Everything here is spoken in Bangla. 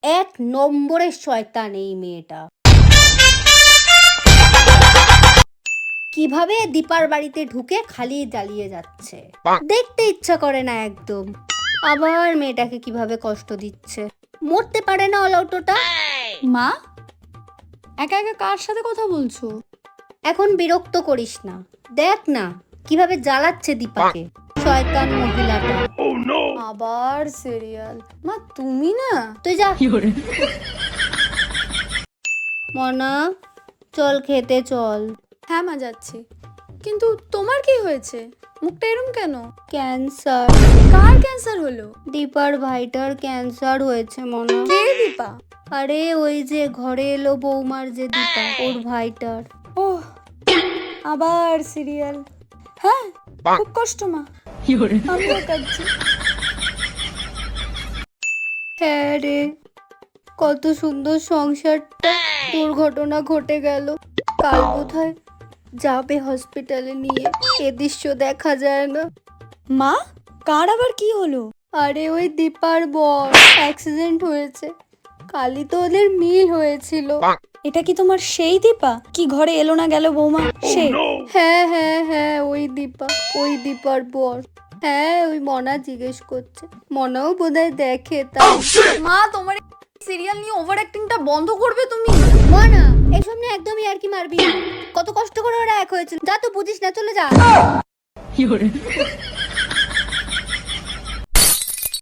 এক নম্বরের শয়তান এই মেয়েটা। কিভাবে দীপার বাড়িতে ঢুকে খালি জ্বালিয়ে যাচ্ছে, দেখতে ইচ্ছা করে না একদম। আবার মেয়েটাকে কিভাবে কষ্ট দিচ্ছে, মরতে পারে না অলৌটোটা। মা, একা একা কার সাথে কথা বলছো? এখন বিরক্ত করিস না, দেখ না কিভাবে জ্বালাচ্ছে দীপাকে, শয়তান মহিলাটা। আবার সিরিয়াল। মা তুমি না, তুই যা। মনা, চল খেতে চল। হ্যাঁ মা যাচ্ছি। কিন্তু তোমার কি হয়েছে? মুখটা এরম কেন? ক্যান্সার। কার ক্যান্সার হলো? দীপার ভাইটার ক্যান্সার হয়েছে মনা। কে দীপা? আরে ওই যে ঘরে এলো বৌমার যে দীপা, ওর ভাইটার। ওহ, আবার সিরিয়াল। হ্যাঁ, খুব কষ্ট মা, আমিও কাঁদছি। হ্যাঁ রে, কত সুন্দর সংসারটা দুর্ঘটনা ঘটে গেল। কাল বোধহয় যাবে হসপিটালে নিয়ে, এ দৃশ্য দেখা যায় না। মা, কার আবার কি হলো? আরে ওই দীপার বর অ্যাক্সিডেন্ট হয়েছে, কালই তো ওদের মিল হয়েছিল। এটা কি তোমার সেই দীপা কি ঘরে এলো না গেল বৌমা সে? হ্যাঁ হ্যাঁ হ্যাঁ, ওই দীপা, ওই দীপার বর। হ্যাঁ, ওই মনা জিজ্ঞেস করছে, মনাও বোধহয় দেখে তাই। মা, তোমার সিরিয়াল নিয়ে ওভার অ্যাক্টিংটা বন্ধ করবে তুমি? মনা, এসব নিয়ে একদমই আর কি মারবি না। কত কষ্ট করে ওরা এক হয়েছিল, যা তো বুঝিস না, চলে যা।